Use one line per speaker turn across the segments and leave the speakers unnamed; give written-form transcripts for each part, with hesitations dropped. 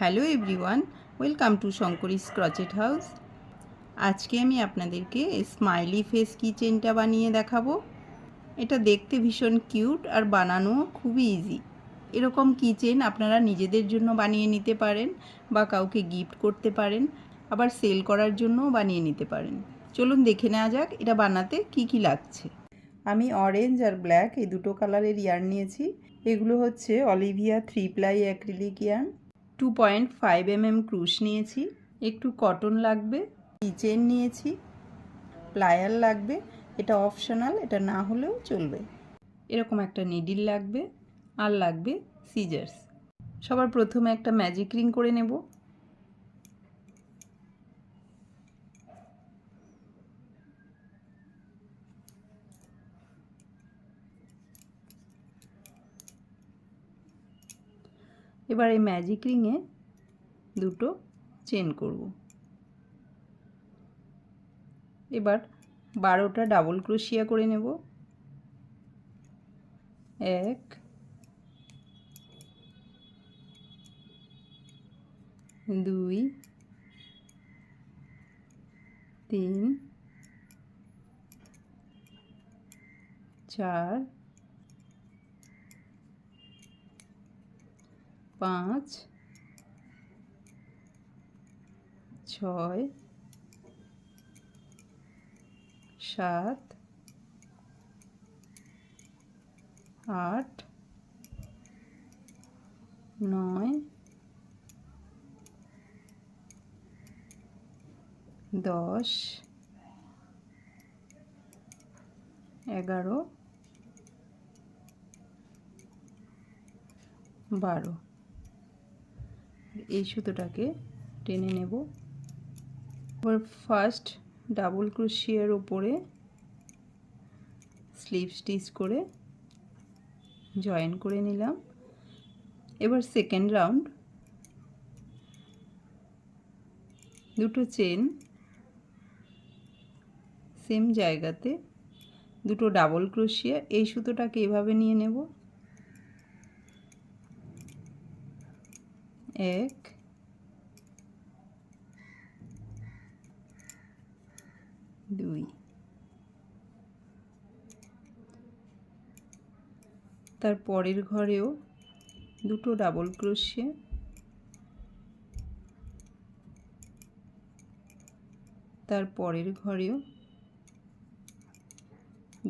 Hello everyone, welcome to Shankari's crochet house. আজকে আমি আপনাদেরকে স্মাইলি ফেস কিচেনটা বানিয়ে দেখাবো। এটা দেখতে ভীষণ কিউট আর বানানো খুবই ইজি। এরকম কিচেন আপনারা নিজেদের জন্য বানিয়ে নিতে পারেন বা কাউকে গিফট করতে পারেন, আবার সেল করার জন্যও বানিয়ে নিতে পারেন। চলুন দেখে নেওয়া যাক এটা বানাতে কি কি লাগছে। আমি অরেঞ্জ আর ব্ল্যাক এই দুটো কালারের ইয়ার্ন নিয়েছি। এগুলো হচ্ছে Olivia 3 ply acrylic yarn. 2.5 mm ক্রুশ নিয়েছি, একটু কটন লাগবে, কিচেন নিয়েছি, প্লায়ার লাগবে, এটা অপশনাল, এটা না হলেও চলবে। এরকম একটা নিডিল লাগবে আর লাগবে সিজার্স। সবার প্রথমে একটা ম্যাজিক রিং করে নেব। এবার এই ম্যাজিক রিংয়ে দুটো চেন করব। এবার 12টা ডাবল ক্রোশিয়া করে নেব। 1 2 3 4 5 6 7 8 9 10 11 12। এই সুতোটাকে টেনে নেব। এবার ফার্স্ট ডাবল ক্রোশিয়ার উপরে স্লিপ স্টিচ করে জয়েন করে নিলাম। এবার সেকেন্ড রাউন্ড দুটো চেন সেম জায়গাতে, দুটো ডাবল ক্রোশিয়া, এই সুতোটাকে এভাবে নিয়ে নেব। 1 2, তার পরের ঘরেও দুটো ডাবল ক্রোশিয়া, তার পরের ঘরেও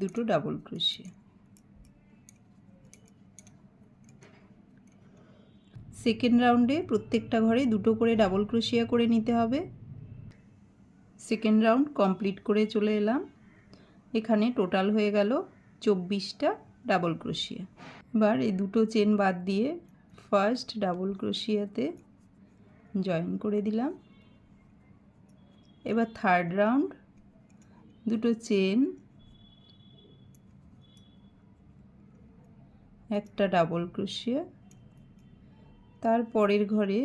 দুটো ডাবল ক্রোশিয়া। সেকেন্ড রাউন্ডে প্রত্যেকটা ঘরে দুটো করে ডাবল ক্রোশিয়া করে নিতে হবে। সেকেন্ড রাউন্ড কমপ্লিট করে চলে এলাম। এখানে টোটাল হয়ে গেল 24টা ডাবল ক্রোশিয়া। এবার এই দুটো চেন বাদ দিয়ে ফার্স্ট ডাবল ক্রোশিয়াতে জয়েন করে দিলাম। এবার থার্ড রাউন্ড দুটো চেন, একটা ডাবল ক্রোশিয়া, তার পরের ঘরে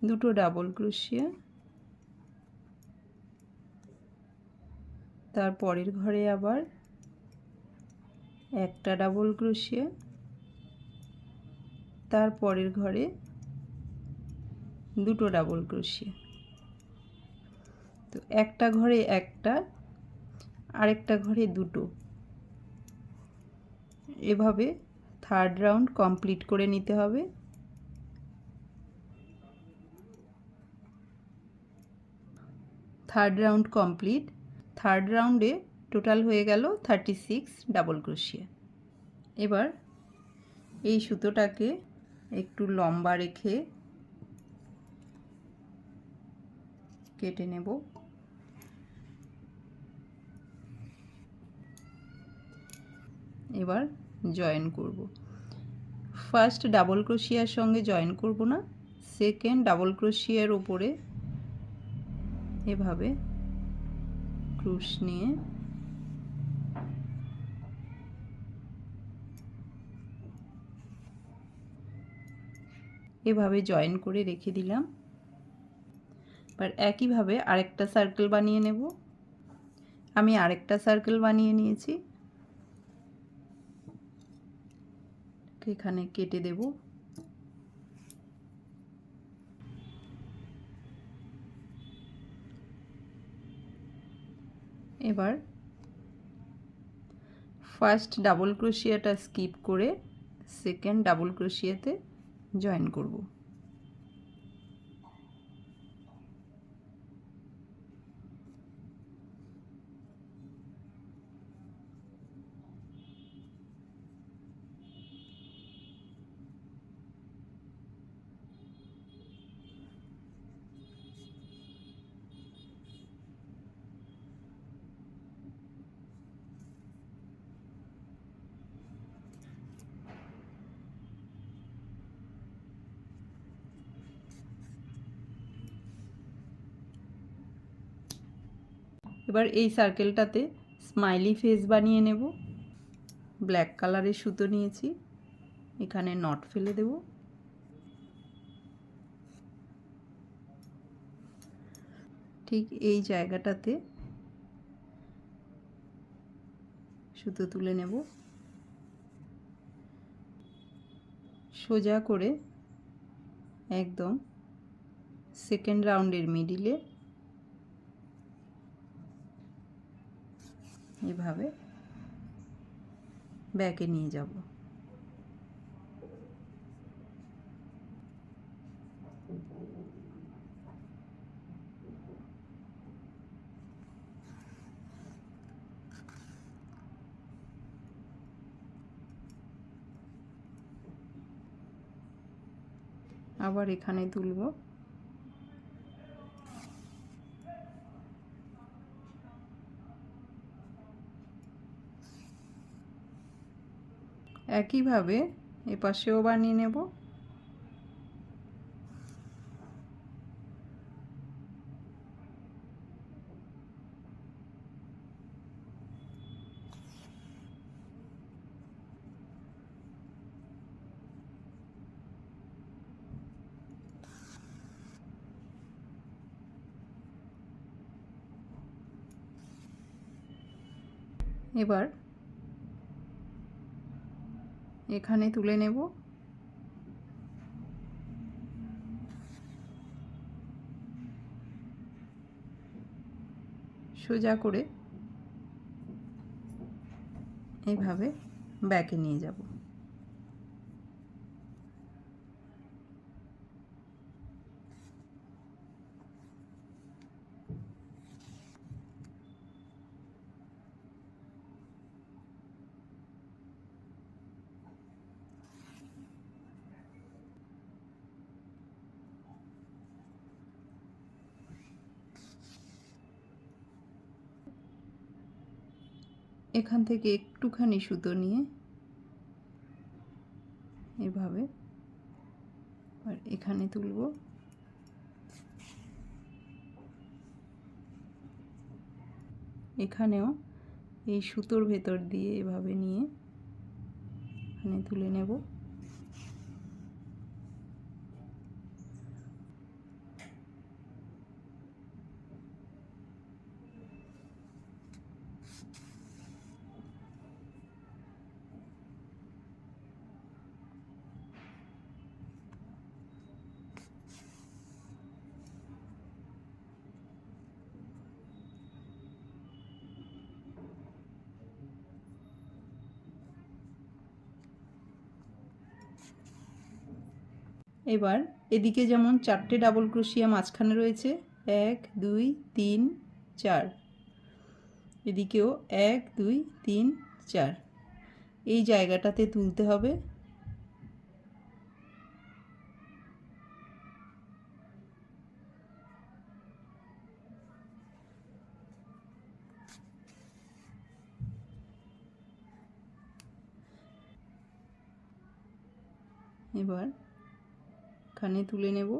দুটো ডাবল ক্রোশিয়া, তার পরের ঘরে আবার একটা ডাবল ক্রোশিয়া, তার পরের ঘরে দুটো ডাবল ক্রোশিয়া। তো একটা ঘরে একটা, আরেকটা ঘরে দুটো, এভাবে থার্ড রাউন্ড কমপ্লিট করে নিতে হবে। Third round complete. থার্ড রাউন্ডে টোটাল হয়ে গেল 36 ডাবল ক্রোশিয়া। এবার এই সুতোটাকে একটু লম্বা রেখে কেটে নেব। এবার জয়েন করব। ফার্স্ট ডাবল ক্রোশিয়ার সঙ্গে জয়েন করব না, সেকেন্ড ডাবল ক্রোশিয়ার উপরে এভাবে ক্রুশ নিয়ে এভাবে জয়েন করে রেখে দিলাম। এবার একইভাবে আরেকটা সার্কেল বানিয়ে নেব। আমি আরেকটা সার্কেল বানিয়ে নিয়েছি। এখানে কেটে দেব। এবার ফার্স্ট ডাবল ক্রোশিয়াটা স্কিপ করে সেকেন্ড ডাবল ক্রোশিয়াতে জয়েন করব। এবার এই সার্কেলটাতে স্মাইলি ফেস বানিয়ে নেব। ব্ল্যাক কালারের সুতো নিয়েছি, এখানে নট ফেলে দেব। ঠিক এই জায়গাটাতে সুতো তুলে নেব, সোজা করে একদম সেকেন্ড রাউন্ডের মিডিলে এভাবে ব্যাকে নিয়ে যাব। আবার এখানে তুলব, একইভাবে এপাশেও বানিয়ে নেব। এবার এখানে তুলে নেব, সোজা করে এইভাবে ব্যাকে নিয়ে যাব। এখান থেকে একটুখানি সুতো নিয়ে এভাবে আর এখানে তুলব, এখানেও এই সুতোর ভেতর দিয়ে এভাবে নিয়ে এখানে তুলে নেব। এবার এদিকে যেমন 4টে ডাবল ক্রোশিয়া মাঝখানে রয়েছে, 1 2 3 4, এদিকেও 1 2 3 4, এই জায়গাটাতে তুলতে হবে। এবার এখানে তুলে নেব,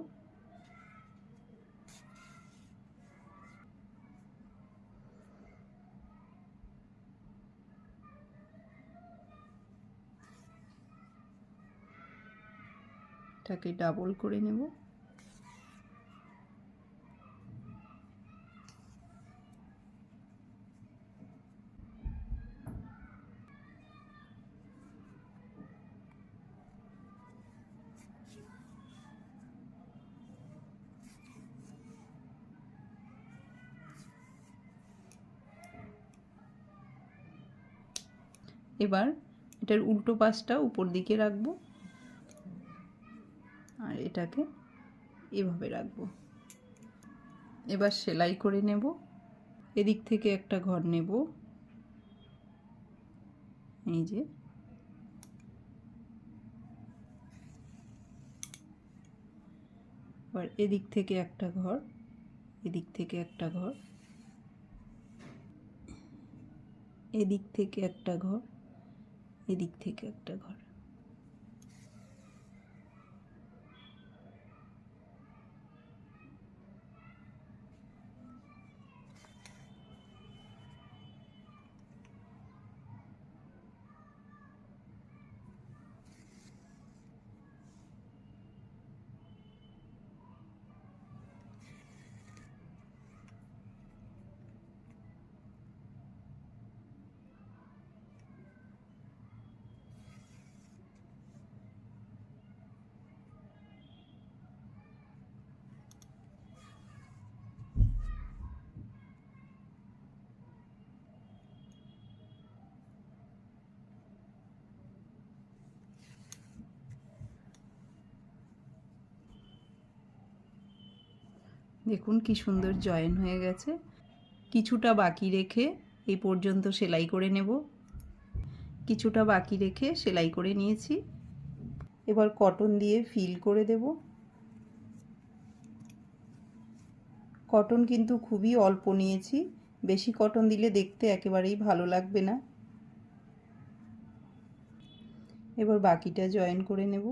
এটাকে ডাবল করে নেব। এবার এটার উল্টো পাশটা উপর দিকে রাখবো আর এটাকে এভাবে রাখবো। এবার সেলাই করে নেব। এদিক থেকে একটা ঘর নেব, এই যে, এবার এদিক থেকে একটা ঘর, এদিক থেকে একটা ঘর, এদিক থেকে একটা ঘর, এদিক থেকে একটা ঘর। দেখুন কি সুন্দর জয়েন হয়ে গেছে। কিছুটা বাকি রেখে এই পর্যন্ত সেলাই করে নেব। কিছুটা বাকি রেখে সেলাই করে নিয়েছি। এবার কটন দিয়ে ফিল করে দেব। কটন কিন্তু খুবই অল্প নিয়েছি, বেশি কটন দিলে দেখতে একেবারেই ভালো লাগবে না। এবার বাকিটা জয়েন করে নেব।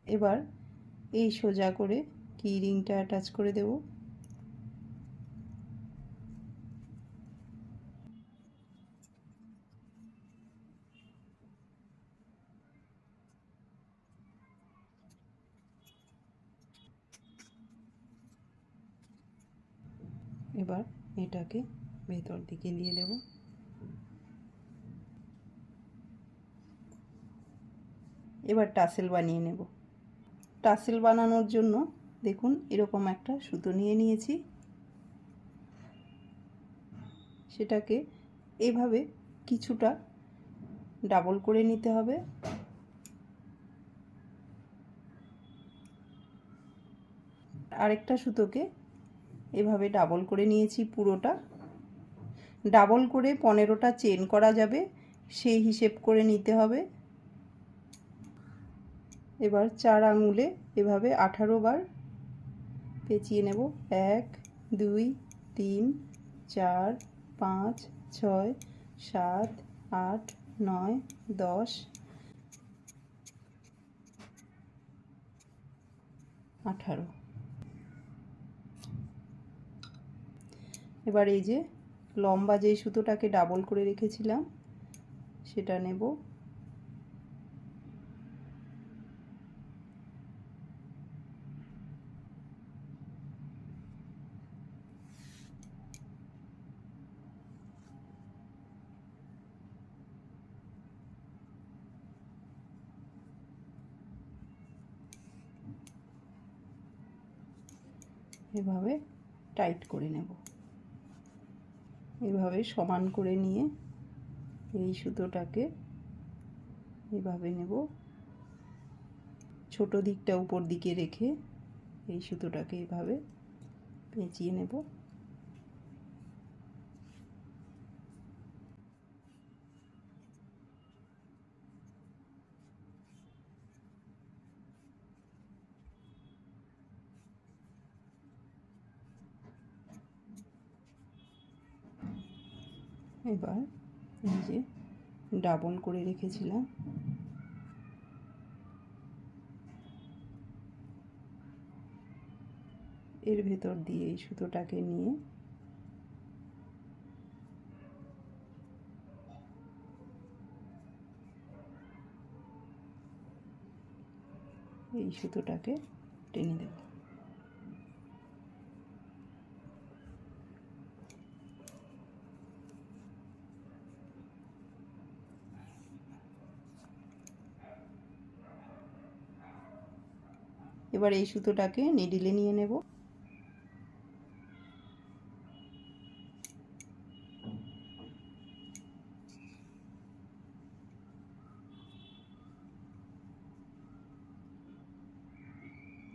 এবার এই সোজা করে কি রিংটা অ্যাটাচ করে দেব। এবার এটাকে ভেতর দিকে দিয়ে দেব। এবার টাসেল বানিয়ে নেব। টাসেল বানানোর জন্য দেখুন এরকম একটা সুতো নিয়ে নিয়েছি, সেটাকে এভাবে কিছুটা ডাবল করে নিতে হবে। আরেকটা সুতোকে এভাবে ডাবল করে নিয়েছি পুরোটা। ডাবল করে 15টা চেন করা যাবে সেই হিসেব করে নিতে হবে। এবার 4 আঙুলে এভাবে 18 বার পেঁচিয়ে নেব। 1 2 3 4 5 6 7 8 9 10 18। এবার এই যে লম্বা যেই সুতোটাকে ডাবল করে রেখেছিলাম সেটা নেব। এভাবে টাইট করে নেব। এভাবে সমান করে নিয়ে এই সুতোটাকে এভাবে নেব, ছোট দিকটা উপর দিকে রেখে এই সুতোটাকে এভাবে পেঁচিয়ে নেব। এবার এই যে ডাবল করে রেখেছিলাম এর ভেতর দিয়ে এই সুতোটাকে নিয়ে এই সুতোটাকে টেনে দেব। এবার এই সুতোটাকে নিডলে নিয়ে নেব।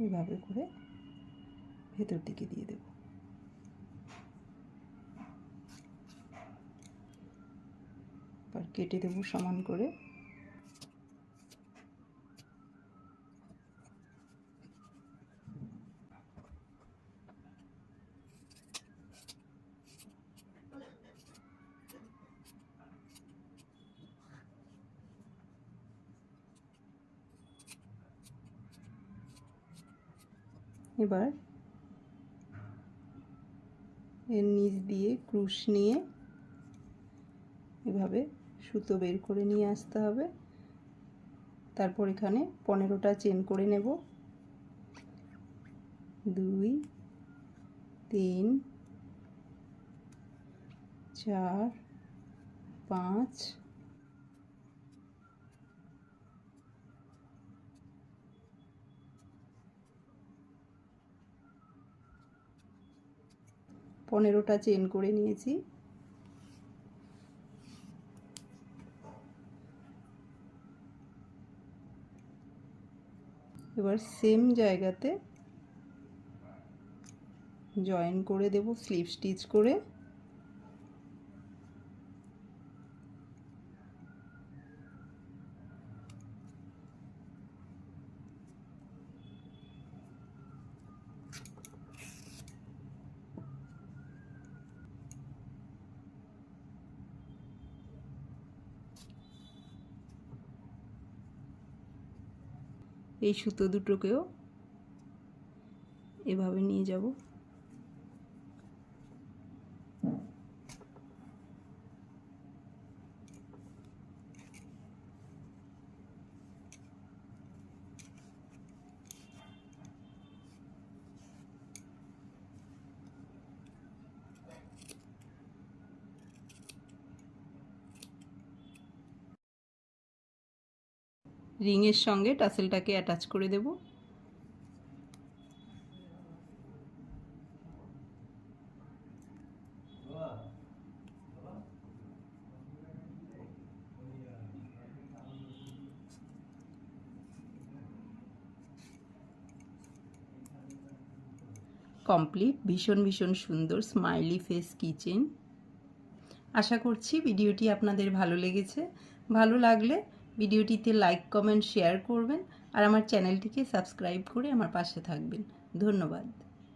এভাবে করে ভেতর দিকে দিয়ে দেব। এবার কেটে দেব সমান করে। এবার এর নিচ দিয়ে ক্রুশ নিয়ে এভাবে সুতো বের করে নিয়ে আসতে হবে। তারপর এখানে 15টা চেন করে নেব। 2 3 4 5 15টা চেন করে নিয়েছি। এবার সেম জায়গাতে জয়েন করে দেব স্লিপ স্টিচ করে। এই সুতো দুটোকেও এভাবে নিয়ে যাব। রিংয়ের সঙ্গে টাসেলটাকে অ্যাটাচ করে দেব। কমপ্লিট ভীষণ ভীষণ সুন্দর স্মাইলি ফেস কিচেন। আশা করছি ভিডিওটি আপনাদের ভালো লেগেছে। ভালো লাগলে ভিডিওটিতে লাইক কমেন্ট শেয়ার করবেন আর আমার চ্যানেলটিকে সাবস্ক্রাইব করে আমার পাশে থাকবেন। ধন্যবাদ।